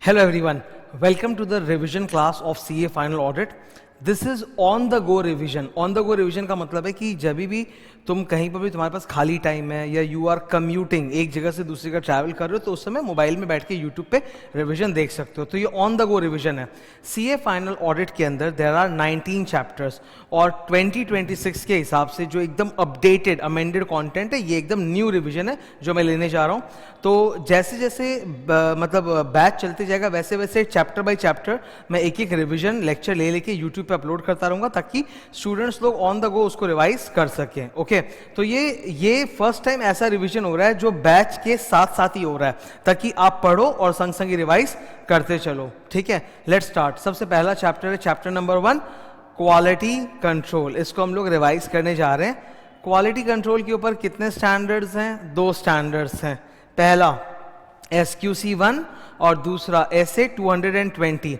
Hello everyone, welcome to the revision class of CA Final Audit. This is on the go revision. On the go revision का मतलब है कि जब भी तुम कहीं पर भी तुम्हारे पास खाली टाइम है या यू आर कम्यूटिंग, एक जगह से दूसरी जगह ट्रैवल कर रहे हो, तो उस समय मोबाइल में बैठ के यूट्यूब पे रिविजन देख सकते हो. तो ये ऑन द गो रिविजन है. सीए फाइनल ऑडिट के अंदर देयर आर 19 चैप्टर्स और 2026 के हिसाब से जो एकदम अपडेटेड अमेंडेड कंटेंट है, ये एकदम न्यू रिविजन है जो मैं लेने जा रहा हूँ. तो जैसे जैसे मतलब बैच चलते जाएगा वैसे वैसे चैप्टर बाय चैप्टर मैं एक एक रिविजन लेक्चर ले लेके यूट्यूब पे अपलोड करता रहूंगा ताकि स्टूडेंट्स लोग ऑन द गो उसको रिवाइज कर सकें. ओके, तो ये फर्स्ट टाइम ऐसा रिवीजन हो रहा है जो बैच के साथ साथ ही हो रहा है ताकि आप पढ़ो और संग संग रिवाइज करते चलो. ठीक है, लेट्स स्टार्ट. सबसे पहला चैप्टर है चैप्टर नंबर 1, क्वालिटी कंट्रोल. इसको हम लोग रिवाइज करने जा रहे हैं. क्वालिटी कंट्रोल के ऊपर कितने स्टैंडर्ड्स हैं? 2 स्टैंडर्ड्स हैं. पहला SQC1 और दूसरा SA 220.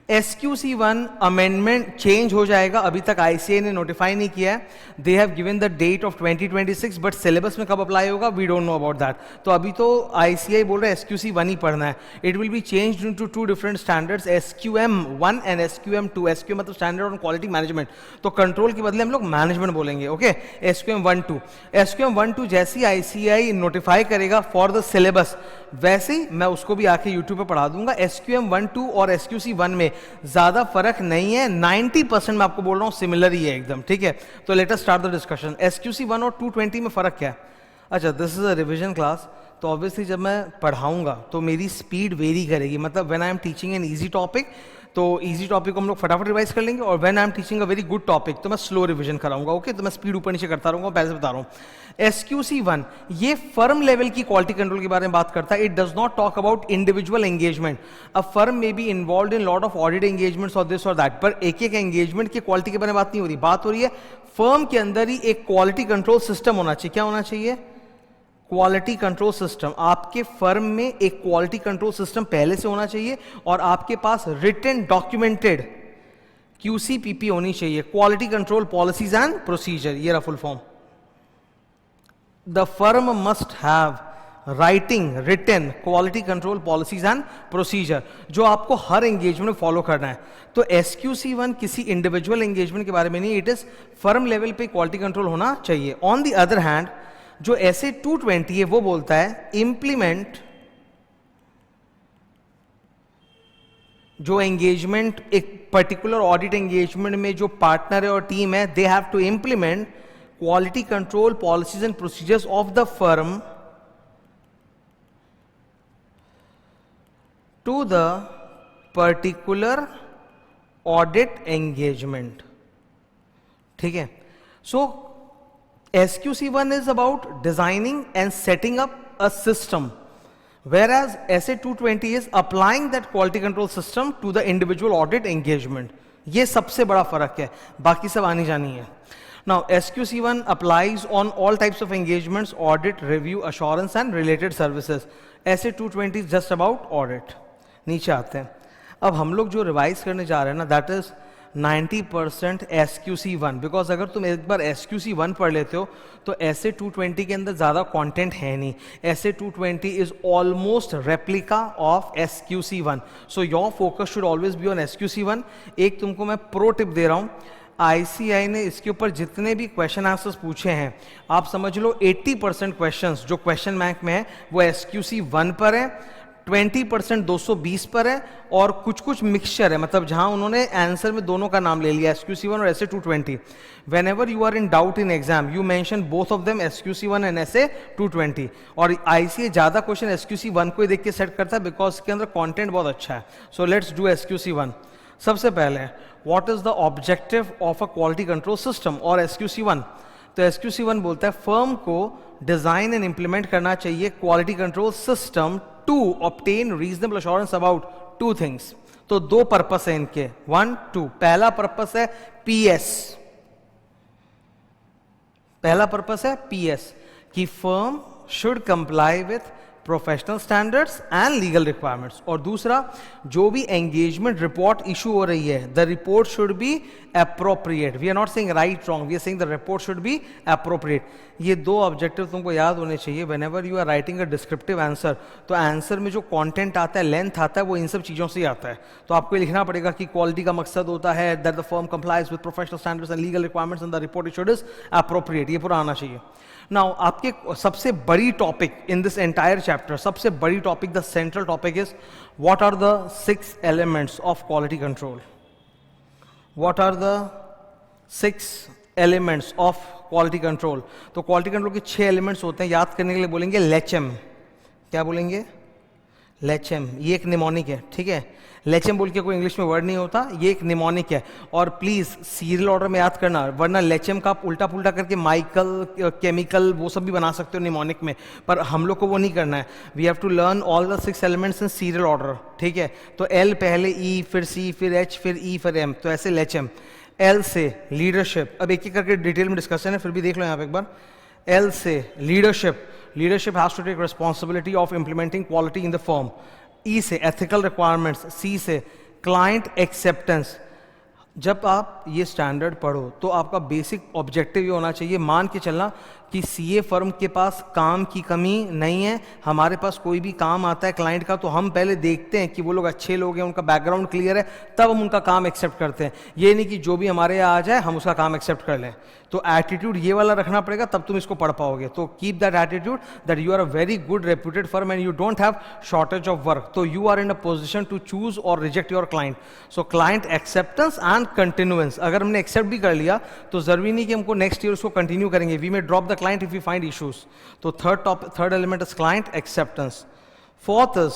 SQC1 अमेंडमेंट चेंज हो जाएगा, अभी तक ICAI ने नोटिफाई नहीं किया है. They have given the date of 2026, but syllabus में कब अप्लाई होगा we don't know about that. तो अभी तो ICAI बोल रहा है SQC1 ही पढ़ना है. It will be changed into 2 different standards, SQM1 and SQM2. SQM मतलब स्टैंडर्ड ऑन क्वालिटी मैनेजमेंट, तो कंट्रोल के बदले हम लोग मैनेजमेंट बोलेंगे. Okay, SQM1-2. SQM1-2 जैसे ही ICAI नोटिफाई करेगा फॉर द सिलेबस, वैसे ही मैं उसको भी आके यूट्यूब पे पढ़ा दूंगा. SQM1-2 और SQC1 में ज्यादा फर्क नहीं है, 90% मैं आपको बोल रहा हूं सिमिलर ही है एकदम. ठीक है, तो let us start the discussion. SQC1 और 220 में फर्क क्या है? अच्छा, this is a revision class, तो ऑब्वियसली जब मैं पढ़ाऊंगा तो मेरी स्पीड वेरी करेगी. मतलब when I am teaching an easy topic, तो इजी टॉपिक को हम लोग फटाफट रिवाइज कर लेंगे, और when I am teaching a very good topic तो मैं स्लो रिवीजन कराऊंगा. ओके, तो मैं स्पीड ऊपर नीचे करता रहूंगा, पहले से बता रहा हूँ. SQC1 ये फर्म लेवल की क्वालिटी कंट्रोल के बारे में बात करता है. It does not talk about individual engagement. A firm में be involve in lot of audit engagements और दिस और दैट, पर एक एक एंगेजमेंट की क्वालिटी के बारे में बात नहीं हो रही. बात हो रही है फर्म के अंदर ही एक क्वालिटी कंट्रोल सिस्टम होना चाहिए. क्या होना चाहिए? Quality control system. आपके फर्म में एक क्वालिटी कंट्रोल सिस्टम पहले से होना चाहिए और आपके पास रिटन डॉक्यूमेंटेड QCPP होनी चाहिए, quality control policies and procedure. ये रहा full form. The firm must have writing written quality control policies and procedure, जो आपको हर एंगेजमेंट में फॉलो करना है. तो SQC1 किसी इंडिविजुअल एंगेजमेंट के बारे में नहीं, इट इज फर्म लेवल पे क्वालिटी कंट्रोल होना चाहिए. ऑन द अदर हैंड जो SA 220 है वो बोलता है इंप्लीमेंट, जो एंगेजमेंट एक पर्टिकुलर ऑडिट एंगेजमेंट में जो पार्टनर है और टीम है, they have to implement quality control policies and procedures of the firm to the particular audit engagement. ठीक है, सो SQC1 is about designing and setting up a system, whereas SA 220 is applying that quality control system to the individual audit engagement. ये सबसे बड़ा फर्क है, बाकी सब आनी जानी है. Now SQC1 applies on all types of engagements, audit, review, assurance and related services. SA 220 is just about audit. नीचे आते हैं. अब हम लोग जो रिवाइज करने जा रहे हैं ना, that is 90% SQC1, बिकॉज अगर तुम एक बार SQC1 पढ़ लेते हो तो SA 220 के अंदर ज़्यादा कंटेंट है नहीं. SA 220 is almost replica of SQC1, so your focus should always be on SQC1. एक तुमको मैं प्रो टिप दे रहा हूँ, ICAI ने इसके ऊपर जितने भी क्वेश्चन आंसर्स पूछे हैं, आप समझ लो 80% क्वेश्चंस जो क्वेश्चन बैंक में है वो SQC1 पर है, 20% 220 पर है, और कुछ कुछ मिक्सचर है, मतलब जहां उन्होंने आंसर में दोनों का नाम ले लिया, SQC1 और SA 220. Whenever you are in doubt in exam you mention both of them, SQC1 and SA 220. और ICAI ज्यादा क्वेश्चन SQC1 को ही देख के सेट करता है बिकॉज इसके अंदर कॉन्टेंट बहुत अच्छा है. So let's do SQC1. सबसे पहले what is the objective of a quality control system और SQC1? तो SQC1 बोलता है फर्म को डिजाइन एंड इंप्लीमेंट करना चाहिए quality control system to obtain reasonable assurance about 2 things. तो 2 पर्पस है इनके, 1, 2. पहला पर्पस है PS, पहला पर्पस है PS कि firm should comply with professional standards and legal requirements. और दूसरा, जो भी एंगेजमेंट रिपोर्ट इशू हो रही है, the report should be appropriate. We are not saying right wrong, we are saying the report should be appropriate. ये दो objective तुमको याद होने चाहिए whenever you are writing a descriptive answer. तो आंसर में जो कंटेंट आता है, लेंथ आता है, वो इन सब चीज़ों से ही आता है। तो आपको लिखना पड़ेगा कि क्वालिटी का मकसद होता है that the firm complies with professional standards and legal requirements and the report issued is appropriate. ये पूरा आना चाहिए। नाउ आपके सबसे बड़ी topic in this entire chapter, सबसे बड़ी topic, the central topic is what are the 6 elements of quality control. What are the 6 elements of quality control. तो क्वालिटी कंट्रोल के 6 एलिमेंट्स होते हैं। याद करने के लिए बोलेंगे लेचम। क्या बोलेंगे? लेचम। ये एक निमोनिक है, ठीक है। लेचम बोल के कोई इंग्लिश में वर्ड नहीं होता, ये एक निमोनिक है। और प्लीज सीरियल ऑर्डर में याद करना, वरना लेचम का आप उल्टा पुल्टा करके माइकल, केमिकल, वो सब भी बना सकते हो निमोनिक में, पर हम लोग को वो नहीं करना है। We have to learn all the 6 elements in serial order, ठीक है। तो एल पहले, ई, फिर सी, फिर एच, फिर ई, फिर एम, तो ऐसे लेचम। एल से लीडरशिप, अब एक एक करके डिटेल में डिस्कशन है, फिर भी देख लो यहाँ पे एक बार। एल से leadership, leadership has to take responsibility of implementing quality in the firm. E से एथिकल रिक्वायरमेंट्स, सी से क्लाइंट एक्सेप्टेंस। जब आप ये स्टैंडर्ड पढ़ो तो आपका बेसिक ऑब्जेक्टिव ये होना चाहिए, मान के चलना कि सीए फर्म के पास काम की कमी नहीं है। हमारे पास कोई भी काम आता है क्लाइंट का, तो हम पहले देखते हैं कि वो लोग अच्छे लोग हैं, उनका बैकग्राउंड क्लियर है, तब हम उनका काम एक्सेप्ट करते हैं। ये नहीं कि जो भी हमारे यहाँ आ जाए हम उसका काम एक्सेप्ट कर लें। तो एटीट्यूड ये वाला रखना पड़ेगा, तब तुम इसको पढ़ पाओगे। तो keep that attitude that you are a very good reputed firm and you don't have shortage of work, तो you are in a position to choose और reject your client. So client acceptance and continuance. अगर हमने accept भी कर लिया तो जरूरी नहीं कि हमको नेक्स्ट ईयर उसको कंटिन्यू करेंगे। We may drop the client if we find issues. तो third element is client acceptance. Fourth is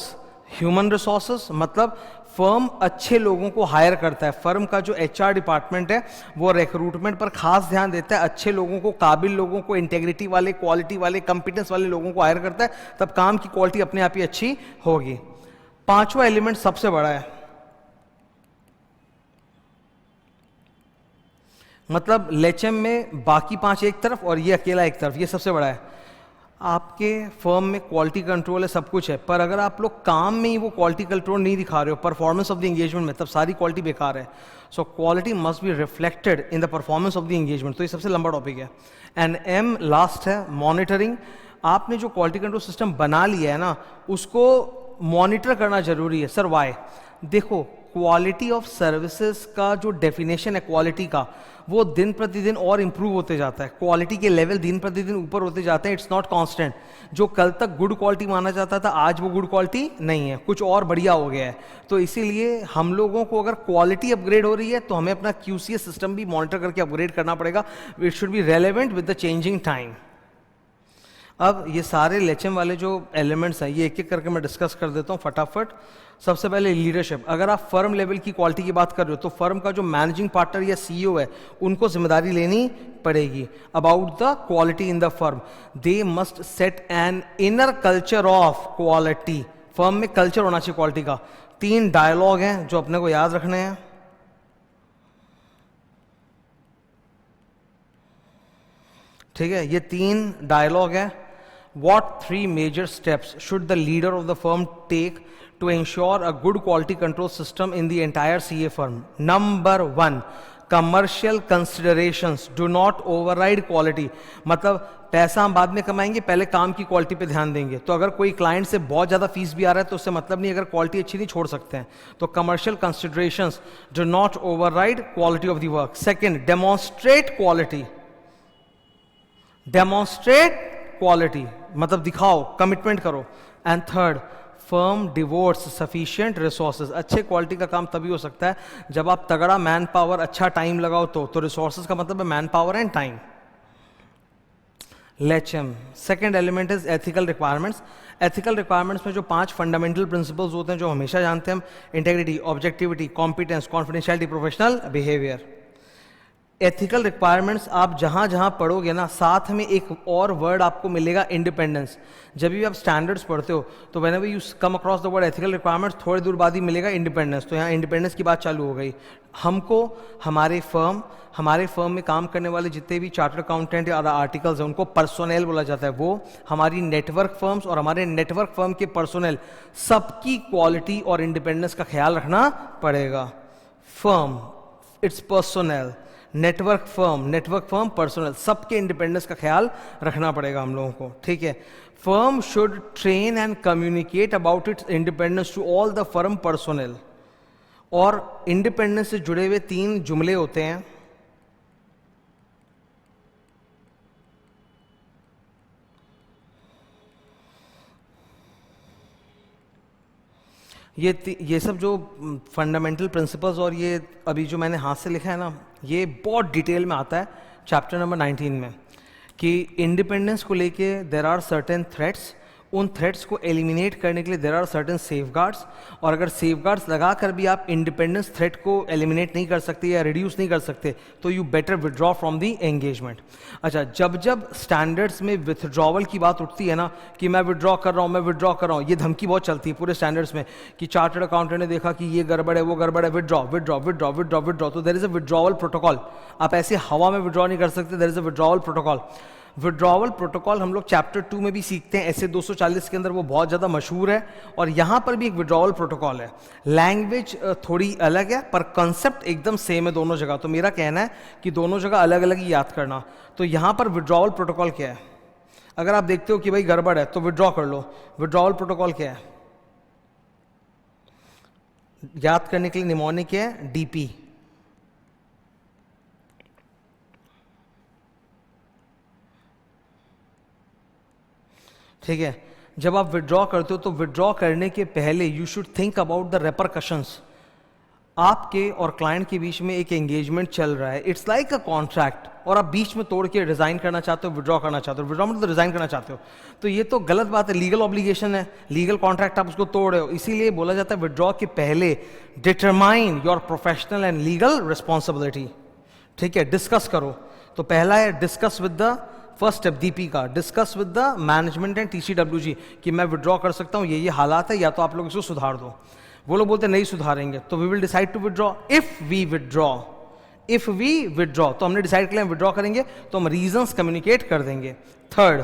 human resources, मतलब फर्म अच्छे लोगों को हायर करता है। फर्म का जो एचआर डिपार्टमेंट है वो रिक्रूटमेंट पर खास ध्यान देता है, अच्छे लोगों को, काबिल लोगों को, इंटेग्रिटी वाले, क्वालिटी वाले, कंपिटेंस वाले लोगों को हायर करता है, तब काम की क्वालिटी अपने आप ही अच्छी होगी। पांचवा एलिमेंट सबसे बड़ा है, मतलब लेचम में बाकी 5 एक तरफ और ये अकेला एक तरफ, ये सबसे बड़ा है। आपके फर्म में क्वालिटी कंट्रोल है, सब कुछ है, पर अगर आप लोग काम में ही वो क्वालिटी कंट्रोल नहीं दिखा रहे हो, परफॉर्मेंस ऑफ द एंगेजमेंट में, तब सारी क्वालिटी बेकार है। So quality must be reflected in the performance of the engagement. तो ये सबसे लंबा टॉपिक है। एंड एम लास्ट है, मॉनिटरिंग। आपने जो क्वालिटी कंट्रोल सिस्टम बना लिया है ना, उसको मॉनिटर करना जरूरी है। Sir why? देखो, क्वालिटी ऑफ सर्विसेज का जो डेफिनेशन है क्वालिटी का, वो दिन प्रतिदिन और इंप्रूव होते जाता है। क्वालिटी के लेवल दिन प्रतिदिन ऊपर होते जाते हैं। It's not constant. जो कल तक गुड क्वालिटी माना जाता था, आज वो गुड क्वालिटी नहीं है, कुछ और बढ़िया हो गया है। तो इसीलिए हम लोगों को अगर क्वालिटी अपग्रेड हो रही है तो हमें अपना QCS सिस्टम भी मॉनिटर करके अपग्रेड करना पड़ेगा। It should B relevant with the changing time. अब ये सारे लेचम वाले जो एलिमेंट्स हैं, ये एक एक करके मैं डिस्कस कर देता हूँ फटाफट। सबसे पहले लीडरशिप। अगर आप फर्म लेवल की क्वालिटी की बात कर रहे हो तो फर्म का जो मैनेजिंग पार्टनर या CEO है, उनको जिम्मेदारी लेनी पड़ेगी about the quality in the firm. They must set an inner culture of quality. Firm में कल्चर होना चाहिए क्वालिटी का। 3 डायलॉग हैं जो अपने को याद रखने हैं। ठीक है, ये 3 डायलॉग है। What 3 major steps should the leader of the firm take to ensure a good quality control system in the entire CA firm? Number 1, commercial considerations do not override quality. मतलब पैसा हम बाद में कमाएंगे, पहले काम की क्वालिटी पे ध्यान देंगे। तो अगर कोई क्लाइंट से बहुत ज़्यादा फीस भी आ रहा है तो उससे मतलब नहीं, अगर क्वालिटी अच्छी नहीं छोड़ सकते हैं। तो commercial considerations do not override quality of the work. Second, demonstrate quality. Demonstrate quality मतलब दिखाओ, कमिटमेंट करो। And third, firm devotees sufficient resources. अच्छे क्वालिटी का काम तभी हो सकता है जब आप तगड़ा मैन पावर, अच्छा टाइम लगाओ। तो रिसोर्सेज का मतलब है मैन पावर एंड टाइम। लेचम। Second element is ethical requirements. Ethical requirements में जो 5 फंडामेंटल प्रिंसिपल्स होते हैं जो हमेशा जानते हैं हम, integrity, objectivity, competence, confidentiality, professional behaviour. Ethical requirements आप जहाँ जहाँ पढ़ोगे ना, साथ में एक और वर्ड आपको मिलेगा, इंडिपेंडेंस। जब भी आप स्टैंडर्ड्स पढ़ते हो तो whenever you come across the word ethical requirements, थोड़ी दूर बाद ही मिलेगा इंडिपेंडेंस। तो यहाँ इंडिपेंडेंस की बात चालू हो गई। हमको हमारे फर्म में काम करने वाले जितने भी चार्टर्ड अकाउंटेंट या आर्टिकल्स हैं उनको पर्सोनेल बोला जाता है। वो हमारी नेटवर्क फर्म्स और हमारे नेटवर्क फर्म के पर्सोनेल सबकी क्वालिटी और इंडिपेंडेंस का ख्याल रखना पड़ेगा। Firm its personnel, network firm personal, सबके इंडिपेंडेंस का ख्याल रखना पड़ेगा हम लोगों को, ठीक है। Firm should train and communicate about its independence to all the firm personnel. और इंडिपेंडेंस से जुड़े हुए 3 जुमले होते हैं। ये सब जो फंडामेंटल प्रिंसिपल्स और ये अभी जो मैंने हाथ से लिखा है ना, ये बहुत डिटेल में आता है चैप्टर नंबर 19 में, कि इंडिपेंडेंस को लेके देयर आर सर्टेन थ्रेट्स, उन थ्रेट्स को एलिमिनेट करने के लिए देयर आर सर्टेन सेफगार्ड्स। और अगर सेफगार्ड्स लगा कर भी आप इंडिपेंडेंस थ्रेट को एलिमिनेट नहीं कर सकते या रिड्यूस नहीं कर सकते तो you better withdraw from the engagement. अच्छा, जब स्टैंडर्ड्स में विथड्रॉवल की बात उठती है ना, कि मैं विदड्रॉ कर रहा हूँ, ये धमकी बहुत चलती है पूरे स्टैंडर्ड्स में कि चार्टर्ड अकाउंटेंट ने देखा कि ये गड़बड़ है, वो गड़बड़ है, विदड्रॉ। तो there is a withdrawal protocol. आप ऐसे हवा में विदड्रॉ नहीं कर सकते, there is a withdrawal protocol. Withdrawal protocol हम लोग चैप्टर 2 में भी सीखते हैं, ऐसे 240 के अंदर वो बहुत ज़्यादा मशहूर है। और यहाँ पर भी एक विड्रॉवल प्रोटोकॉल है। लैंग्वेज थोड़ी अलग है पर कंसेप्ट एकदम सेम है दोनों जगह। तो मेरा कहना है कि दोनों जगह अलग अलग ही याद करना। तो यहाँ पर विड्रॉवल प्रोटोकॉल क्या है, अगर आप देखते हो कि भाई गड़बड़ है तो विड्रॉ कर लो। विड्रॉवल प्रोटोकॉल क्या है, याद करने के लिए निमोनिक है DP। ठीक है, जब आप विड्रॉ करते हो तो विड्रॉ करने के पहले you should think about the repercussions. आपके और क्लाइंट के बीच में एक एंगेजमेंट चल रहा है, इट्स लाइक अ कॉन्ट्रैक्ट, और आप बीच में तोड़ के रिजाइन करना चाहते हो, विड्रॉ करना चाहते हो। विड्रॉ मतलब तो रिजाइन करना चाहते हो, तो ये तो गलत बात है, लीगल ऑब्लिगेशन है, लीगल कॉन्ट्रैक्ट आप उसको तोड़ रहे हो। इसीलिए बोला जाता है विड्रॉ के पहले determine your professional and legal responsibility. ठीक है, डिस्कस करो। तो पहला है discuss with the first step DP का, discuss with the management and TCWG कि मैं विड्रॉ कर सकता हूँ, ये हालात है, या तो आप लोग इसको सुधार दो। वो लोग बोलते नहीं सुधारेंगे तो we will decide to withdraw. If we withdraw तो हमने डिसाइड किया विड्रॉ करेंगे, तो हम रीजंस कम्युनिकेट कर देंगे। थर्ड,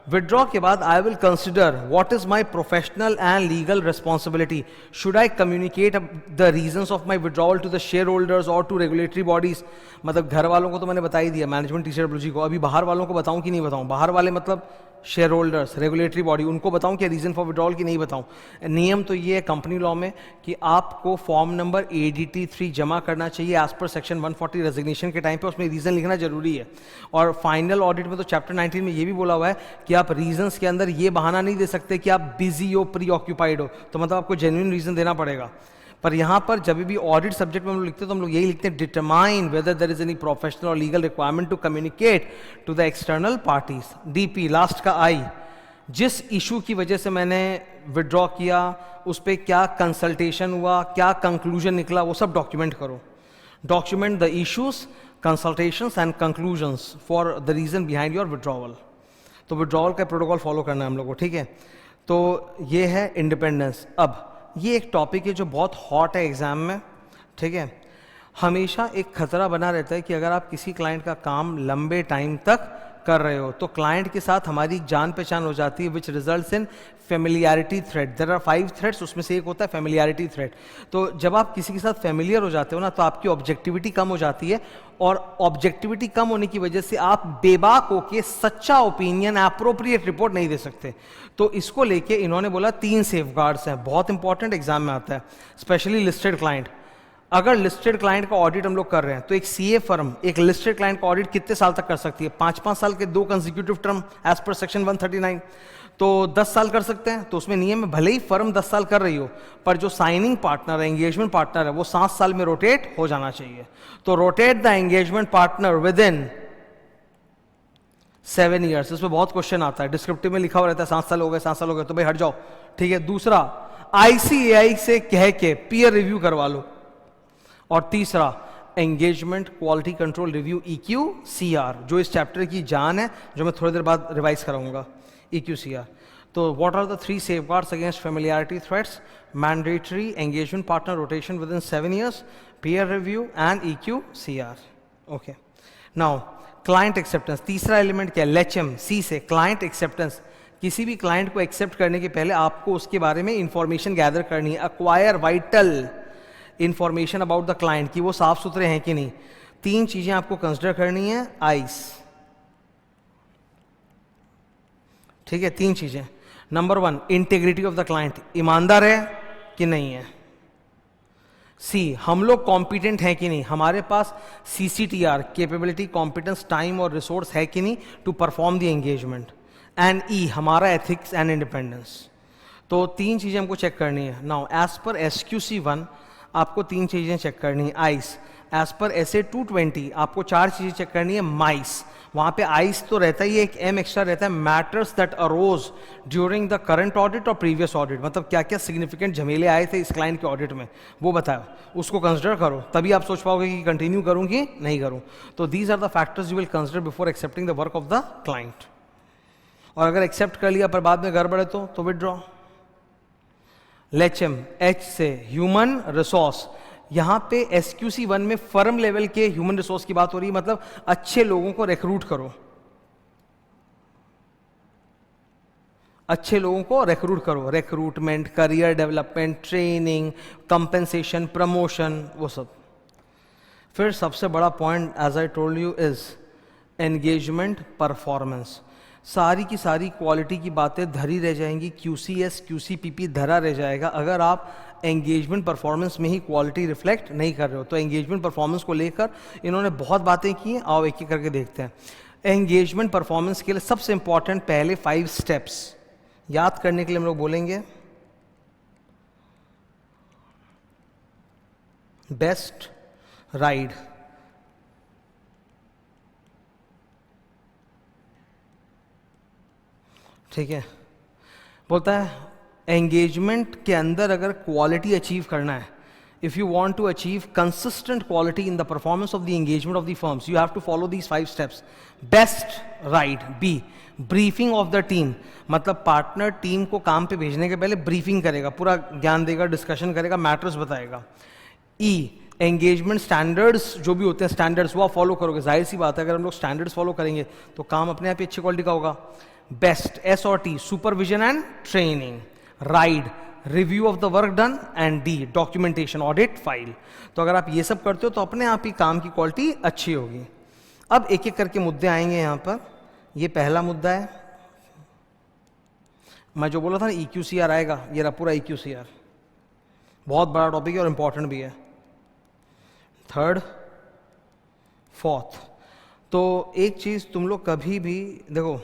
विड्रॉ के बाद I will consider what is my professional and legal responsibility. Should I communicate the reasons of my withdrawal to the shareholders और टू रेगुलेटरी बॉडीज। मतलब घर वालों को तो मैंने बता ही दिया, मैनेजमेंट TCWG को। अभी बाहर वालों को बताऊं कि नहीं बताऊं? बाहर वाले मतलब शेयर होल्डर्स, रेगुलेटरी बॉडी, उनको बताऊं क्या रीजन फॉर विड्रॉल की नहीं बताऊं? नियम तो ये है कंपनी लॉ में कि आपको फॉर्म नंबर ADT 3 जमा करना चाहिए एज पर सेक्शन 140 रेजिग्नेशन के टाइम पे, उसमें रीजन लिखना जरूरी है। और फाइनल ऑडिट में तो चैप्टर 19 में ये भी बोला हुआ है कि आप रीजंस के अंदर ये बहाना नहीं दे सकते कि आप बिजी हो, प्री ऑक्यूपाइड हो, तो मतलब आपको जेन्युइन रीजन देना पड़ेगा। पर यहाँ पर जब भी ऑडिट सब्जेक्ट में हम लोग लिखते हैं तो हम लोग यही लिखते हैं, determine whether there is any professional और legal requirement to communicate to the external parties. DP last का I, जिस इशू की वजह से मैंने विड्रॉ किया उस पर क्या कंसल्टेशन हुआ, क्या कंक्लूजन निकला, वो सब डॉक्यूमेंट करो। Document the issues, consultations and conclusions for the reason behind your withdrawal. तो विड्रॉवल का प्रोटोकॉल फॉलो करना है हम लोग को, ठीक है। तो ये है इंडिपेंडेंस। अब ये एक टॉपिक है जो बहुत हॉट है एग्जाम में, ठीक है। हमेशा एक खतरा बना रहता है कि अगर आप किसी क्लाइंट का काम लंबे टाइम तक कर रहे हो तो क्लाइंट के साथ हमारी जान पहचान हो जाती है, which results in familiarity threat. There are 5 threats, उसमें से एक होता है फेमिलियरिटी थ्रेट। तो जब आप किसी के साथ फेमिलियर हो जाते हो ना तो आपकी ऑब्जेक्टिविटी कम हो जाती है, और ऑब्जेक्टिविटी कम होने की वजह से आप बेबाक होके सच्चा ओपिनियन, एप्रोप्रिएट रिपोर्ट नहीं दे सकते। तो इसको लेके इन्होंने बोला 3 सेफगार्ड्स हैं, बहुत इंपॉर्टेंट एग्जाम में आता है, स्पेशली लिस्टेड क्लाइंट। अगर लिस्टेड क्लाइंट का ऑडिट हम लोग कर रहे हैं तो एक CA फर्म एक लिस्टेड क्लाइंट का ऑडिट कितने साल तक कर सकती है? 5-5 साल के 2 कंसेक्यूटिव टर्म एज पर सेक्शन 139। तो 10 साल कर सकते हैं। तो उसमें नियम में भले ही फर्म 10 साल कर रही हो, पर जो साइनिंग पार्टनर है, एंगेजमेंट पार्टनर है, वो 7 साल में रोटेट हो जाना चाहिए। तो rotate the engagement partner with in 7 years. इसमें बहुत क्वेश्चन आता है, डिस्क्रिप्टिव में लिखा हुआ रहता है 7 साल हो गए, 7 साल हो गए, तो भाई हट जाओ, ठीक है। दूसरा, ICAI से कह के पीयर रिव्यू करवा लो। और तीसरा, engagement quality control review EQCR, जो इस चैप्टर की जान है, जो मैं थोड़ी देर बाद रिवाइज कराऊंगा. EQCR. तो what are the 3 safeguards against familiarity threats? Mandatory engagement partner rotation within 7 years, peer review and EQCR. Okay. Now client acceptance, तीसरा एलिमेंट क्या है? लेचम, सी से क्लाइंट एक्सेप्टेंस. किसी भी क्लाइंट को एक्सेप्ट करने के पहले आपको उसके बारे में इंफॉर्मेशन गैदर करनी है. Acquire vital information about the client, कि वो साफ सुथरे हैं कि नहीं. 3 चीजें आपको कंसिडर करनी है. आइस, ठीक है, 3 चीजें. Number 1, integrity of the client, ईमानदार है कि नहीं है. सी, हम लोग कॉम्पिटेंट हैं कि नहीं, हमारे पास CCTR कैपेबिलिटी, कॉम्पिटेंस, टाइम और रिसोर्स है कि नहीं to perform the engagement. And E, हमारा एथिक्स एंड इंडिपेंडेंस. तो 3 चीजें हमको चेक करनी है. नाउ एज पर SQC1 आपको 3 चीजें चेक करनी है. आइस, एज पर SA 220 आपको 4 चीजें चेक करनी है. माइस, वहां पे आइस तो रहता ही, एक M एक्स्ट्रा रहता है. Matters that arose during the current audit और प्रीवियस ऑडिट, मतलब क्या क्या सिग्निफिकेंट झमेले आए थे इस क्लाइंट के ऑडिट में, वो बताओ, उसको कंसिडर करो. तभी आप सोच पाओगे कि कंटिन्यू करूं कि नहीं करूं. तो these are the factors you will consider before accepting the work of the client. और अगर एक्सेप्ट कर लिया पर बाद में गड़बड़ है तो विदड्रॉ. लेचम, H से ह्यूमन रिसोर्स. यहां पे SQC1 में फर्म लेवल के ह्यूमन रिसोर्स की बात हो रही है, मतलब अच्छे लोगों को रिक्रूट करो, अच्छे लोगों को रिक्रूट करो. Recruitment, career development, training, compensation, promotion, वो सब. फिर सबसे बड़ा point as I told you is engagement performance. सारी की सारी क्वालिटी की बातें धरी रह जाएंगी, QCS QCPP धरा रह जाएगा अगर आप एंगेजमेंट परफॉर्मेंस में ही क्वालिटी रिफ्लेक्ट नहीं कर रहे हो. तो एंगेजमेंट परफॉर्मेंस को लेकर इन्होंने बहुत बातें की हैं, आओ एक एक करके देखते हैं. एंगेजमेंट परफॉर्मेंस के लिए सबसे इंपॉर्टेंट पहले 5 स्टेप्स याद करने के लिए हम लोग बोलेंगे. बेस्ट राइड, ठीक है, बोलता है एंगेजमेंट के अंदर अगर क्वालिटी अचीव करना है, if you want to achieve consistent quality in the performance of the engagement of the firms, you have to follow these 5 steps. Best ride. B, briefing of the team, मतलब partner team को काम पे भेजने के पहले briefing करेगा, पूरा ज्ञान देगा, डिस्कशन करेगा, मैटर्स बताएगा. ई, एंगेजमेंट स्टैंडर्ड्स जो भी होते हैं स्टैंडर्ड्स, वो आप फॉलो करोगे. जाहिर सी बात है अगर हम लोग स्टैंडर्ड्स फॉलो करेंगे तो काम अपने आप ही अच्छी क्वालिटी का होगा. बेस्ट, S और T, supervision and training. Ride, review of the work done. And D, documentation, audit, file. तो अगर आप ये सब करते हो तो अपने आप ही काम की क्वालिटी अच्छी होगी. अब एक एक करके मुद्दे आएंगे यहां पर. ये पहला मुद्दा है, मैं जो बोला था ना EQCR आएगा, ये रहा पूरा EQCR. बहुत बड़ा टॉपिक है और इंपॉर्टेंट भी है. Third, fourth. तो एक चीज तुम लोग कभी भी देखो,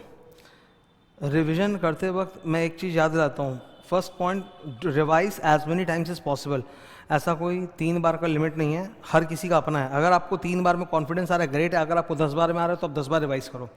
रिवीजन करते वक्त मैं एक चीज याद दिलाता हूँ. First point, revise as many times as possible. ऐसा कोई 3 बार का लिमिट नहीं है, हर किसी का अपना है. अगर आपको 3 बार में कॉन्फिडेंस आ रहा है ग्रेट है, अगर आपको 10 बार में आ रहा है तो आप 10 बार रिवाइज करो.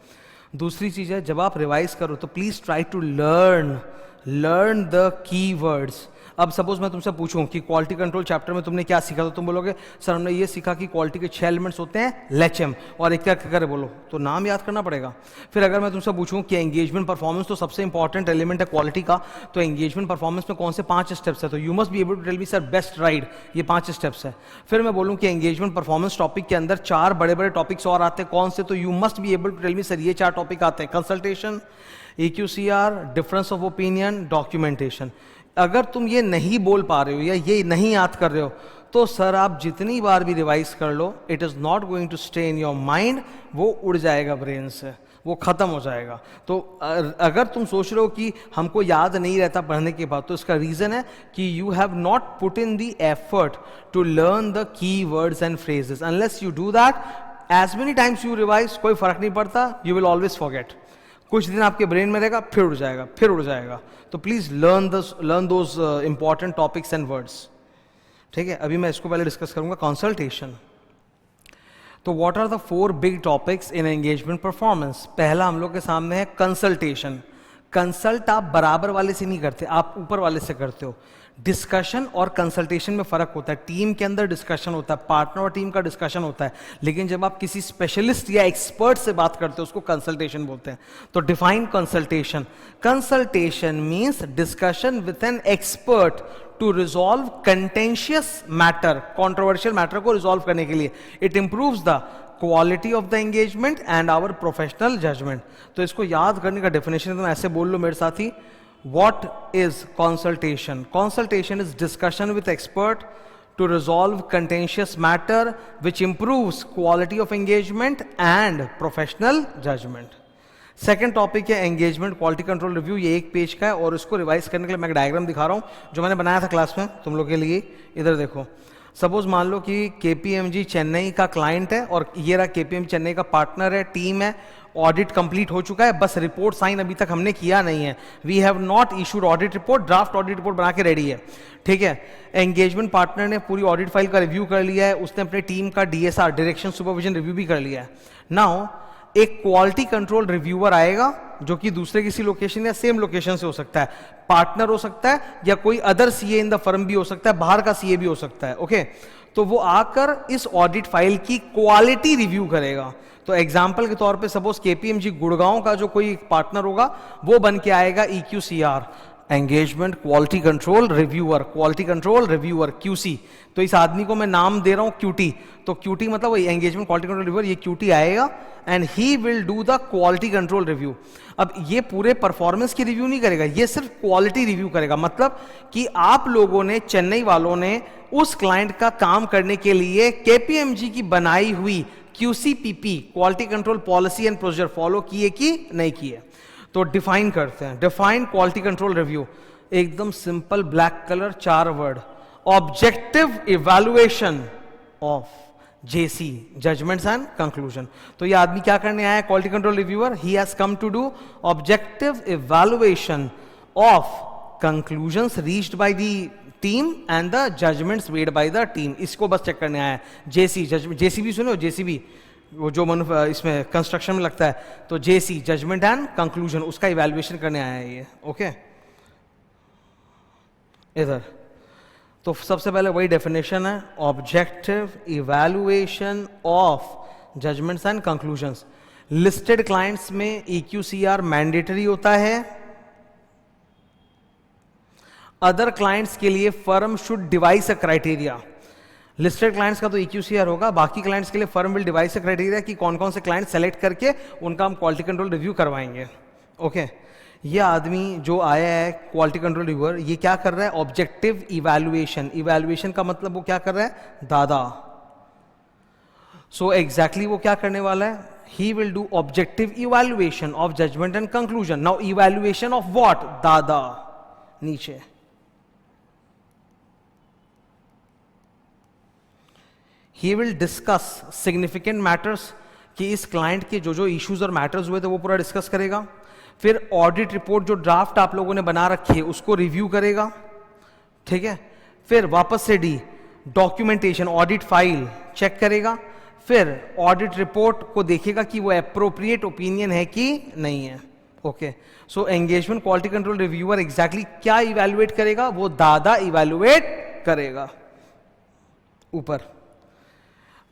दूसरी चीज है, जब आप रिवाइज करो तो please try to learn the key words. अब सपोज मैं तुमसे पूछूं कि क्वालिटी कंट्रोल चैप्टर में तुमने क्या सीखा, तो तुम बोलोगे सर हमने ये सीखा कि क्वालिटी के 6 एलिमेंट्स होते हैं, लेचम, और एक क्या करे बोलो, तो नाम याद करना पड़ेगा. फिर अगर मैं तुमसे पूछूं कि एंगेजमेंट परफॉर्मेंस तो सबसे इंपॉर्टेंट एलिमेंट है क्वालिटी का, तो एंगेजमेंट परफॉर्मेंस में कौन से 5 स्टेप्स है, तो you must be able to tell me sir best ride, ये 5 स्टेप्स है. फिर मैं बोलूं कि एंगेजमेंट परफॉर्मेंस टॉपिक के अंदर 4 बड़े बड़े टॉपिक्स और आते हैं, कौन से, तो you must be able to tell me sir ये 4 टॉपिक आते हैं, consultation, EQCR, difference of opinion, documentation. अगर तुम ये नहीं बोल पा रहे हो या ये नहीं याद कर रहे हो तो सर आप जितनी बार भी रिवाइज कर लो, it is not going to stay in your mind, वो उड़ जाएगा ब्रेन से, वो खत्म हो जाएगा. तो अगर तुम सोच रहे हो कि हमको याद नहीं रहता पढ़ने के बाद, तो इसका रीजन है कि you have not put in the effort to learn the key words and phrases. Unless you do that, as many times you revise, कोई फर्क नहीं पड़ता, यू विल ऑलवेज फॉरगेट. कुछ दिन आपके ब्रेन में रहेगा, फिर उड़ जाएगा, फिर उड़ जाएगा. तो please learn those important topics and words. ठीक है, अभी मैं इसको पहले डिस्कस करूंगा. कंसल्टेशन. तो what are the 4 big topics in engagement performance. पहला हम लोग के सामने है कंसल्टेशन. कंसल्ट आप बराबर वाले से नहीं करते, आप ऊपर वाले से करते हो। डिस्कशन और कंसल्टेशन में फर्क होता है। टीम के अंदर डिस्कशन होता है, पार्टनर और टीम का डिस्कशन होता है, लेकिन जब आप किसी स्पेशलिस्ट या एक्सपर्ट से बात करते हो उसको कंसल्टेशन बोलते हैं। तो define consultation. Consultation means discussion with an expert to resolve contentious matter, controversial matter को रिजॉल्व करने के लिए। It improves the quality of the engagement and our professional judgment. तो इसको याद करने का डेफिनेशन तुम ऐसे बोल लो मेरे साथी, what is consultation? Consultation is discussion with expert to resolve contentious matter which improves quality of engagement and professional judgment. Second topic है एंगेजमेंट क्वालिटी कंट्रोल रिव्यू। ये एक पेज का है और इसको रिवाइज करने के लिए मैं एक डायग्राम दिखा रहा हूं जो मैंने बनाया था क्लास में तुम लोग के लिए। इधर देखो, सपोज मान लो कि केपीएमजी चेन्नई का क्लाइंट है और ये रहा केपीएमजी चेन्नई का पार्टनर है, टीम है। ऑडिट कंप्लीट हो चुका है, बस रिपोर्ट साइन अभी तक हमने किया नहीं है। We have not issued audit report, draft audit report बना के रेडी है, ठीक है। एंगेजमेंट पार्टनर ने पूरी ऑडिट फाइल का रिव्यू कर लिया है, उसने अपने टीम का डीएसआर डायरेक्शन सुपरविजन रिव्यू भी कर लिया है। नाउ एक क्वालिटी कंट्रोल रिव्यूअर आएगा जो कि दूसरे किसी लोकेशन या सेम लोकेशन से हो सकता है, पार्टनर हो सकता है या कोई other CA in the firm भी हो सकता है, बाहर का सीए भी हो सकता है, ओके। तो वो आकर इस ऑडिट फाइल की क्वालिटी रिव्यू करेगा। तो एग्जाम्पल के तौर पे सपोज केपीएमजी गुड़गांव का जो कोई पार्टनर होगा वो बन के आएगा EQCR, engagement quality control reviewer, quality control reviewer QC। तो इस आदमी को मैं नाम दे रहा हूं QT, तो QT मतलब वही एंगेजमेंट क्वालिटी कंट्रोल रिव्यूअर, ये QT आएगा and he will do the quality control review. अब ये पूरे परफॉर्मेंस की रिव्यू नहीं करेगा, ये सिर्फ क्वालिटी रिव्यू करेगा। मतलब कि आप लोगों ने, चेन्नई वालों ने उस क्लाइंट का काम करने के लिए केपीएमजी की बनाई हुई QCPP quality control policy and procedure follow किए कि नहीं किए। तो डिफाइन करते हैं, डिफाइन क्वालिटी कंट्रोल रिव्यू, एकदम simple black colour 4 word, objective evaluation of JC, judgments and conclusion. तो ये आदमी क्या करने आया है, quality control reviewer, he has come to do objective evaluation of conclusions reached by the team and the judgments made by the team. इसको बस check करने आया है। JC, JCB सुनो, JCB वो जो इसमें कंस्ट्रक्शन में लगता है, तो JC जजमेंट एंड कंक्लूजन, उसका इवैल्यूएशन करने आया है ये, ओके। इधर तो सबसे पहले वही डेफिनेशन है, objective evaluation of judgments and conclusions. Listed clients में EQCR मैंडेटरी होता है। अदर क्लाइंट्स के लिए firm should devise a criteria. Listed clients का तो EQCR होगा, बाकी क्लाइंट्स के लिए firm will devise a criteria कि कौन कौन से क्लाइंट सेलेक्ट करके उनका हम क्वालिटी कंट्रोल रिव्यू करवाएंगे, ओके। ये आदमी जो आया है क्वालिटी कंट्रोल रिव्यूअर, ये क्या कर रहा है, ऑब्जेक्टिव इवैल्यूएशन। इवैल्यूएशन का मतलब वो क्या कर रहा है, दादा। सो एग्जैक्टली वो क्या करने वाला है, he will do objective evaluation of judgment and conclusion. Now evaluation of what, दादा, नीचे। He will discuss significant matters, कि इस क्लाइंट के जो जो इश्यूज और मैटर्स हुए थे वो पूरा डिस्कस करेगा। फिर ऑडिट रिपोर्ट जो ड्राफ्ट आप लोगों ने बना रखी है उसको रिव्यू करेगा, ठीक है। फिर वापस से डॉक्यूमेंटेशन, ऑडिट फाइल चेक करेगा। फिर ऑडिट रिपोर्ट को देखेगा कि वो एप्रोप्रिएट ओपिनियन है कि नहीं है, okay. So engagement quality control reviewer exactly क्या इवैल्यूएट करेगा, वो दादा इवैल्यूएट करेगा। ऊपर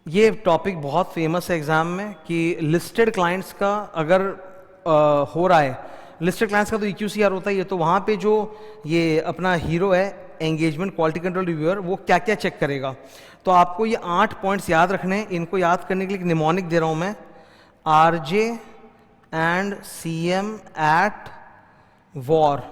ये टॉपिक बहुत फेमस है एग्जाम में कि लिस्टेड क्लाइंट्स का अगर हो रहा है, लिस्टेड क्लाइंट्स का तो EQCR होता ही है, तो वहां पे जो ये अपना हीरो है एंगेजमेंट क्वालिटी कंट्रोल रिव्यूअर, वो क्या क्या चेक करेगा। तो आपको ये 8 पॉइंट्स याद रखने हैं। इनको याद करने के लिए निमोनिक दे रहा हूं मैं, RJ and CM at war.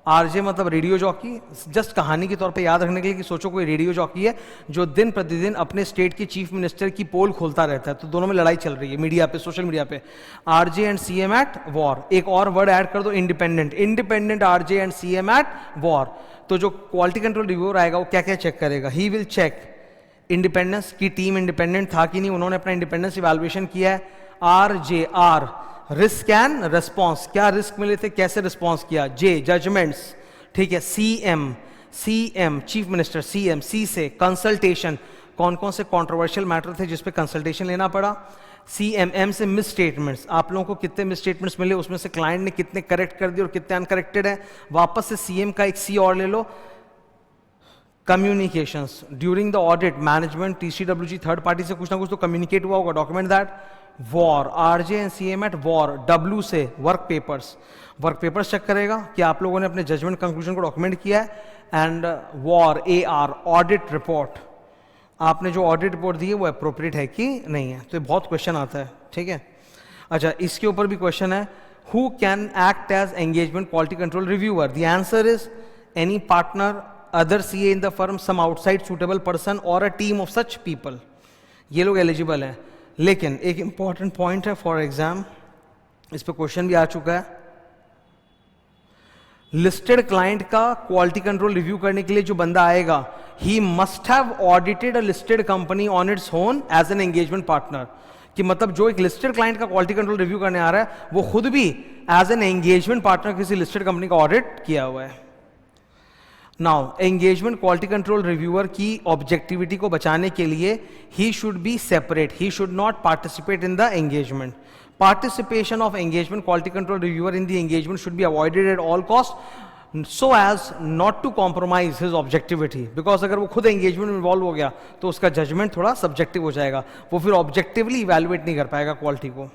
RJ मतलब रेडियो जॉकी, जस्ट कहानी के तौर पे याद रखने के लिए कि सोचो कोई रेडियो जॉकी है जो दिन प्रतिदिन अपने स्टेट के चीफ मिनिस्टर की पोल खोलता रहता है, तो दोनों में लड़ाई चल रही है मीडिया पे, सोशल मीडिया पे। RJ and CM at war. एक और वर्ड ऐड कर दो, independent, independent RJ and CM at war. तो जो क्वालिटी कंट्रोल रिव्यूअर आएगा वो क्या क्या चेक करेगा, ही विल चेक इंडिपेंडेंस, की टीम इंडिपेंडेंट था कि नहीं, उन्होंने अपना इंडिपेंडेंस इवैल्यूएशन किया है। RJR रिस्क एंड रिस्पॉन्स, क्या रिस्क मिले थे, कैसे रिस्पॉन्स किया। J जजमेंट्स, ठीक है। CM चीफ मिनिस्टर, C से कंसल्टेशन, कौन कौन से कंट्रोवर्शियल मैटर थे जिस पे कंसल्टेशन लेना पड़ा। CMM से मिस स्टेटमेंट्स, आप लोगों को कितने मिस स्टेटमेंट्स मिले, उसमें से क्लाइंट ने कितने करेक्ट कर दिए और कितने अनकरेक्टेड है, वापस से CM का एक C और ले लो। Communications during the audit, management TCWG third party से कुछ ना कुछ तो कम्युनिकेट हुआ होगा, document that. War, RJ and CM at war, W से वर्क पेपर्स चेक करेगा कि आप लोगों ने अपने जजमेंट कंक्लूजन को डॉक्यूमेंट किया है। And war, AR audit report, आपने जो ऑडिट रिपोर्ट दी है वो अप्रोप्रिएट है कि नहीं है। तो ये बहुत क्वेश्चन आता है, ठीक है। अच्छा, इसके ऊपर भी क्वेश्चन है, who can act as engagement quality control reviewer? The answer is any partner, other CA in the firm, some outside suitable person और a team of such people. ये लोग एलिजिबल हैं। लेकिन एक इंपॉर्टेंट पॉइंट है for exam, इस पर question भी आ चुका है, लिस्टेड क्लाइंट का क्वालिटी कंट्रोल रिव्यू करने के लिए जो बंदा आएगा, he must have audited a listed company on it's own as an engagement partner. कि मतलब जो एक लिस्टेड क्लाइंट का क्वालिटी कंट्रोल रिव्यू करने आ रहा है वो खुद भी एज एन एंगेजमेंट पार्टनर किसी लिस्टेड कंपनी का ऑडिट किया हुआ है। Now engagement quality control reviewer की ऑब्जेक्टिविटी को बचाने के लिए he should be separate, he should not participate in the engagement. Participation of engagement quality control reviewer in the engagement should be avoided at all costs so as not to compromise his objectivity, because अगर वो खुद engagement में involve हो गया तो उसका judgment थोड़ा subjective हो जाएगा, वो फिर objectively evaluate नहीं कर पाएगा quality को।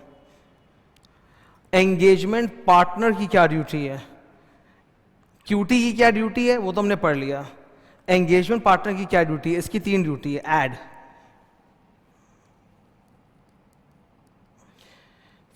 engagement partner की क्या ड्यूटी है, QT की क्या ड्यूटी है वो तो हमने पढ़ लिया। engagement partner की क्या ड्यूटी है, इसकी 3 ड्यूटी है। Add,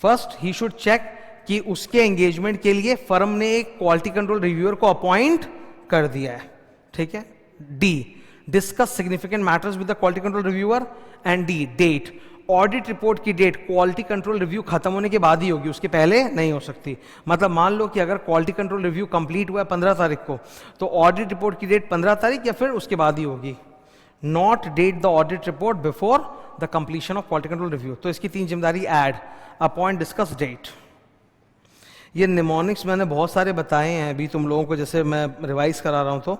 first he should check कि उसके एंगेजमेंट के लिए फर्म ने एक क्वालिटी कंट्रोल रिव्यूअर को अपॉइंट कर दिया है, ठीक है। D, discuss significant matters with the quality control reviewer. And D, date, audit report की डेट क्वालिटी कंट्रोल रिव्यू खत्म होने के बाद ही होगी, उसके पहले नहीं हो सकती। मतलब मान लो कि अगर क्वालिटी कंट्रोल रिव्यू कंप्लीट हुआ है 15 तारीख को, तो ऑडिट रिपोर्ट की डेट 15 तारीख या फिर उसके बाद ही होगी। Not date the audit report before the completion of quality control review. तो इसकी 3 जिम्मेदारी, ऐड, अपॉइंट, डिस्कस, डेट। ये निमोनिक्स मैंने बहुत सारे बताए हैं अभी तुम लोगों को, जैसे मैं रिवाइज करा रहा हूँ। तो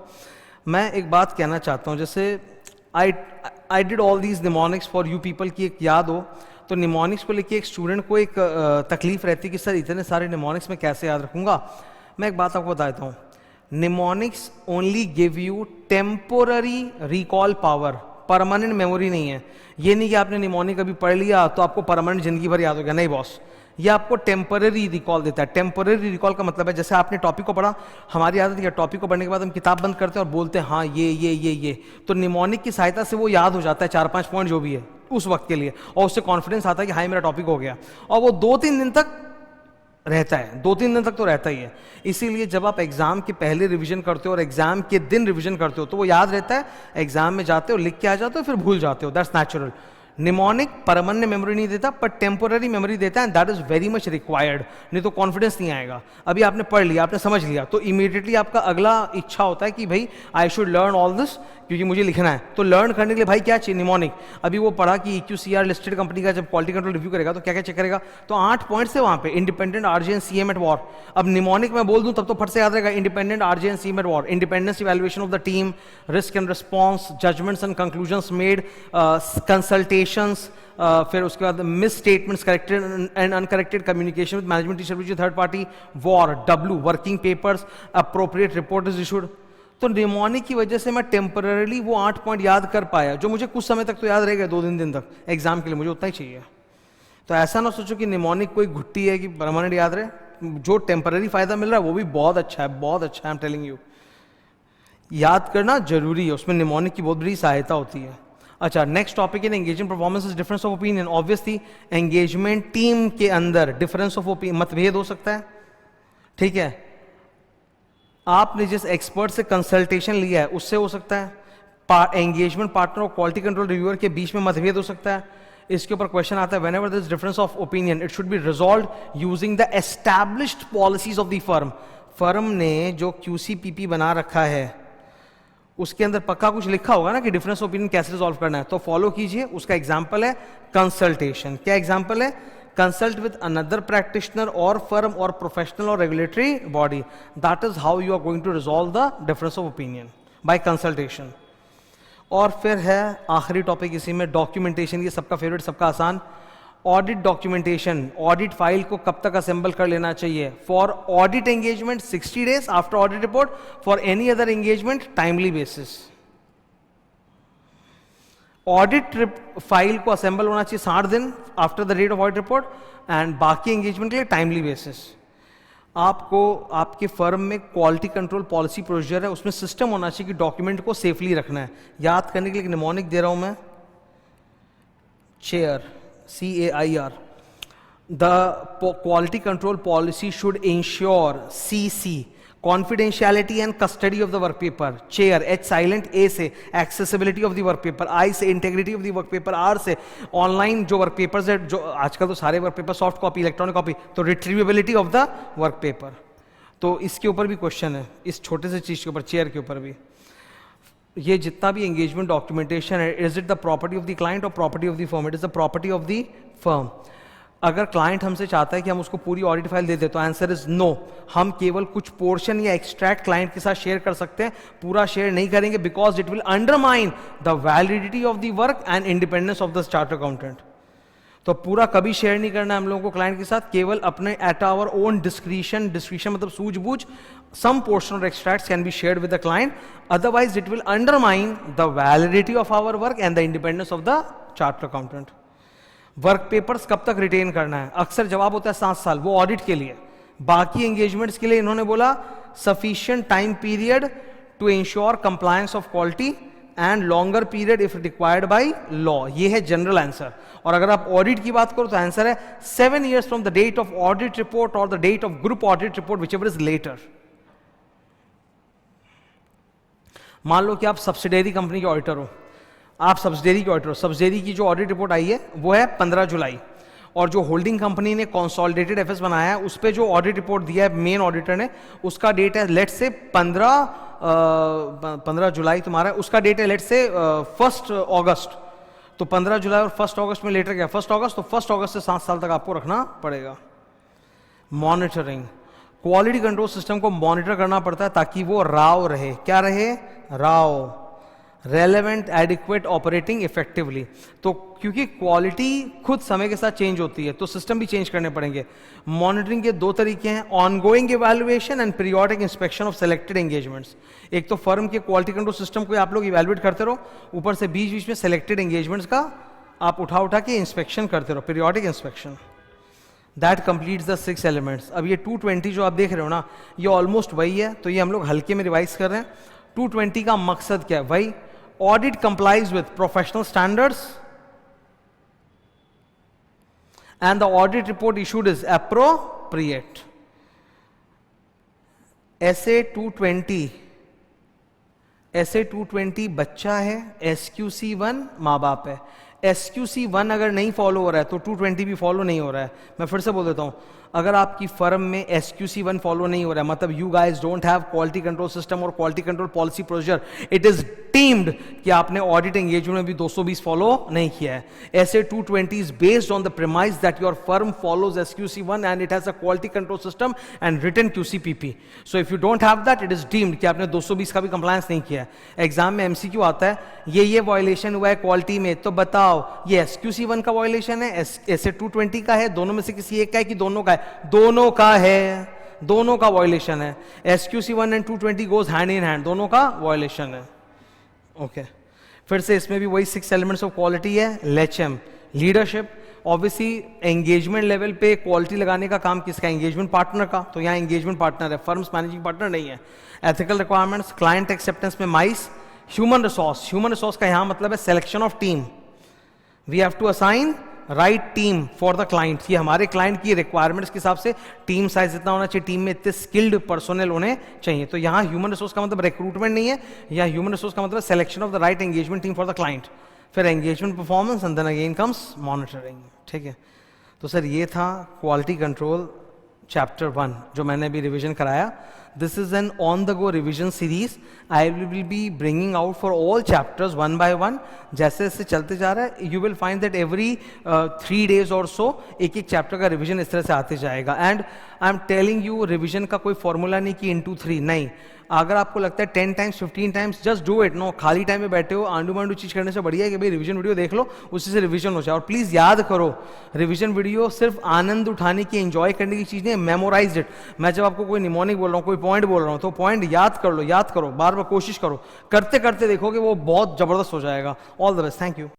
मैं एक बात कहना चाहता हूँ, जैसे I did all these mnemonics for you people की एक याद हो, तो निमोनिक्स को लेके एक स्टूडेंट को एक तकलीफ रहती है कि सर इतने सारे निमोनिक्स मैं कैसे याद रखूंगा। मैं एक बात आपको बताता हूँ, mnemonics only give you temporary recall power, permanent memory नहीं है। ये नहीं कि आपने निमोनिक अभी पढ़ लिया तो आपको परमानेंट जिंदगी भर याद हो गया, नहीं बॉस, ये आपको टेम्पररी रिकॉल देता है। टेम्पररी रिकॉल का मतलब है जैसे आपने टॉपिक को पढ़ा, हमारी आदत है टॉपिक को पढ़ने के बाद हम किताब बंद करते हैं और बोलते हैं हाँ ये, तो निमोनिक की सहायता से वो याद हो जाता है 4-5 पॉइंट जो भी है उस वक्त के लिए, और उससे कॉन्फिडेंस आता है कि हाँ मेरा टॉपिक हो गया, और वो 2-3 दिन तक रहता है, 2-3 दिन तक तो रहता ही है। इसीलिए जब आप एग्जाम के पहले रिवीजन करते हो और एग्जाम के दिन रिवीजन करते हो तो वो याद रहता है, एग्जाम में जाते हो लिख के आ जाते हो फिर भूल जाते हो, that's natural. Mnemonic permanent memory नहीं देता पर टेम्पोररी मेमोरी देता है, that is very much required, नहीं तो कॉन्फिडेंस नहीं आएगा। अभी आपने पढ़ लिया, आपने समझ लिया, तो इमीडिएटली आपका अगला इच्छा होता है कि भाई I should learn all this, क्योंकि मुझे लिखना है। तो लर्न करने के लिए भाई क्या चाहिए, निमोनिक। अभी वो पढ़ा कि EQCR लिस्टेड कंपनी का जब क्वालिटी कंट्रोल रिव्यू करेगा तो क्या क्या चेक करेगा, तो 8 पॉइंट्स है वहां पे, independent, RJ and CM at war. अब निमोनिक में बोल दूं तब तो फट से याद रहेगा, independent, RJ and CM at war, independence evaluation of the team, risk and response, judgments and conclusions made, consultations, फिर उसके बाद misstatements, corrected and uncorrected communication with management teacher third party, war, W, working papers, appropriate report is issued. तो mnemonic की वजह से मैं temporarily वो 8 point याद कर पाया, जो मुझे कुछ समय तक तो याद रहेगा, 2 दिन तक एग्जाम के लिए मुझे उतना ही चाहिए। तो ऐसा ना सोचो कि निमोनिक कोई घुट्टी है कि परमानेंट याद रहे, जो टेम्पररी फायदा मिल रहा है वो भी बहुत अच्छा है, बहुत अच्छा है, आई एम टेलिंग यू। याद करना जरूरी है, उसमें निमोनिक की बहुत बड़ी सहायता होती है। अच्छा, next topic in engagement performance is difference of opinion. Obviously engagement team के अंदर डिफरेंस ऑफ ओपिनियन, मतभेद हो सकता है, ठीक है। आपने जिस एक्सपर्ट से कंसल्टेशन लिया है उससे हो सकता है, एंगेजमेंट पार्टनर और क्वालिटी कंट्रोल रिव्यूअर के बीच में मतभेद हो सकता है। इसके ऊपर क्वेश्चन आता है, whenever there is difference of opinion it should be resolved using the established policies of the firm. Firm ने जो QCPP बना रखा है उसके अंदर पक्का कुछ लिखा होगा ना कि डिफरेंस ओपिनियन कैसे रिजॉल्व करना है, तो फॉलो कीजिए। उसका एग्जाम्पल है कंसल्टेशन। क्या एग्जाम्पल है, consult with another practitioner or firm or professional or regulatory body. That is how you are going to resolve the difference of opinion by consultation. और फिर है आखिरी टॉपिक इसी में, डॉक्यूमेंटेशन। ये सबका फेवरेट, सबका आसान। ऑडिट डॉक्यूमेंटेशन, ऑडिट फाइल को कब तक असेंबल कर लेना चाहिए? For audit engagement 60 days after audit report, for any other engagement timely basis. Audit file को असेंबल होना चाहिए 60 दिन after the date of audit report, and बाकी एंगेजमेंट के लिए टाइमली बेसिस। आपको आपके फर्म में क्वालिटी कंट्रोल पॉलिसी प्रोसीजर है, उसमें सिस्टम होना चाहिए कि डॉक्यूमेंट को सेफली रखना है। याद करने के लिए निमोनिक दे रहा हूं मैं, chair, CAIR। The quality control policy should ensure CC, confidentiality and custody of the work paper. Chair, H silent, A से accessibility of the work paper, I से integrity of the work paper, R से online जो work papers है, जो आजकल तो सारे work paper soft copy, electronic copy, तो रिट्रीवेबिलिटी ऑफ द वर्क पेपर। तो इसके ऊपर भी क्वेश्चन है, इस छोटे से चीज के ऊपर, चेयर के ऊपर भी। ये जितना भी एंगेजमेंट डॉक्यूमेंटेशन है, is it the property of the client और property of the firm? It is the property of the firm. अगर क्लाइंट हमसे चाहता है कि हम उसको पूरी ऑडिट फाइल दे दे, तो आंसर इज नो। हम केवल कुछ पोर्शन या एक्सट्रैक्ट क्लाइंट के साथ शेयर कर सकते हैं, पूरा शेयर नहीं करेंगे, because it will undermine the validity of the work and independence of the chartered accountant. तो पूरा कभी शेयर नहीं करना है हम लोगों को क्लाइंट के साथ, केवल अपने at our own discretion, discretion मतलब सूझबूझ, some portion or extracts can be shared with the client, otherwise it will undermine the validity of our work and the independence of the chartered accountant. Work papers कब तक retain करना है? अक्सर जवाब होता है 7 साल, वो ऑडिट के लिए। बाकी एंगेजमेंट्स के लिए इन्होंने बोला sufficient time period to ensure compliance of quality and longer period if required by law. ये है जनरल आंसर। और अगर आप ऑडिट की बात करो तो आंसर है 7 years from the date of audit report और the date of group audit report, whichever is later. मान लो कि आप सब्सिडरी कंपनी के ऑडिटर हो, आप सब्सिडरी के ऑडिटर हो, सब्सिडरी की जो ऑडिट रिपोर्ट आई है वो है 15 जुलाई, और जो होल्डिंग कंपनी ने कंसोलिडेटेड एफएस बनाया है उस पे जो ऑडिट रिपोर्ट दिया है मेन ऑडिटर ने, उसका डेट है लेट से 15 जुलाई तुम्हारा, उसका डेट है लेट से 1 अगस्त। तो 15 जुलाई और 1 अगस्त में लेटर क्या, 1 अगस्त, तो 1 अगस्त से 7 साल तक आपको रखना पड़ेगा। मॉनिटरिंग, क्वालिटी कंट्रोल सिस्टम को मॉनिटर करना पड़ता है ताकि वो राव रहे। क्या रहे? Rao, relevant, adequate, operating effectively. तो क्योंकि क्वालिटी खुद समय के साथ चेंज होती है, तो सिस्टम भी चेंज करने पड़ेंगे। मॉनिटरिंग के 2 तरीके हैं, ongoing evaluation and periodic inspection of selected engagements. एक तो फर्म के क्वालिटी कंट्रोल सिस्टम को आप लोग इवैल्यूएट करते रहो, ऊपर से बीच बीच में सेलेक्टेड एंगेजमेंट्स का आप उठा उठा के इंस्पेक्शन करते रहो, periodic inspection. That completes the 6 elements. अब ये 220 जो आप देख रहे हो ना, ये ऑलमोस्ट वही है, तो ये हम लोग हल्के में रिवाइज कर रहे हैं। 220 का मकसद क्या है? वही, audit complies with professional standards and the audit report issued is appropriate. SA 220 बच्चा है, SQC 1 माँ बाप है। SQC 1 अगर नहीं फॉलो हो रहा है तो 220 भी फॉलो नहीं हो रहा है। मैं फिर से बोल देता हूं, अगर आपकी फर्म में SQC 1 फॉलो नहीं हो रहा है, मतलब you guys don't have quality control system और quality control policy procedure, it is deemed कि आपने ऑडिट एंगेजमेंट में भी 220 फॉलो नहीं किया है। SA 220 is based on the premise that your firm follows SQC 1 and it has a quality control system and written QCPP। So if you don't have that, it is deemed कि आपने 220 का भी compliance नहीं किया है। Exam में MCQ आता है, ये वायलेशन हुआ है क्वालिटी में, तो बताओ ये SQC 1 का वायलेशन है, SA 220 का है, दोनों में से किसी एक का है कि दोनों का है? दोनों का है, दोनों का वायलेशन है। SQC 1 and 220 goes hand in hand, दोनों का वायलेशन है। ओके, फिर से इसमें भी वही 6 एलिमेंट्स ऑफ क्वालिटी है। LHM, leadership. Obviously engagement level पे क्वालिटी लगाने का काम किसका? एंगेजमेंट पार्टनर का, तो यहाँ एंगेजमेंट पार्टनर है, फर्म्स मैनेजिंग पार्टनर नहीं है। एथिकल रिक्वायरमेंट्स, क्लाइंट एक्सेप्टेंस में MICE। ह्यूमन रिसोर्स का यहाँ मतलब है selection of team. We have to assign right team for the client. ये हमारे क्लाइंट की रिक्वायरमेंट्स के हिसाब से टीम साइज इतना होना चाहिए, टीम में इतने स्किल्ड पर्सोनल होने चाहिए। तो यहाँ ह्यूमन रिसोर्स का मतलब रिक्रूटमेंट नहीं है, यहाँ ह्यूमन रिसोर्स का मतलब selection of the right engagement team for the client. फिर engagement performance and then again comes monitoring. ठीक है, तो सर ये था क्वालिटी कंट्रोल चैप्टर 1 जो मैंने अभी रिविजन कराया। This is an on-the-go revision series. I will be bringing out for all chapters one by one. जैसे जैसे चलते जा रहा है, you will find that every 3 days or so एक एक चैप्टर का रिविजन इस तरह से आते जाएगा। And I'm telling you, revision का कोई फॉर्मूला नहीं कि into 3, नहीं, अगर आपको लगता है 10 times 15 times, just do it. No, खाली टाइम में बैठे हो आंडू मांडू चीज करने से बढ़िया है कि भाई रिवीजन वीडियो देख लो, उसी से रिवीजन हो जाए। और प्लीज याद करो, रिवीजन वीडियो सिर्फ आनंद उठाने की, एंजॉय करने की चीज नहीं है, मेमोराइज इट। मैं जब आपको कोई निमोनिक बोल रहा हूँ, कोई पॉइंट बोल रहा हूँ, तो पॉइंट याद कर लो, याद करो, बार बार कोशिश करो, करते करते देखोगे वो बहुत जबरदस्त हो जाएगा। All the best, thank you.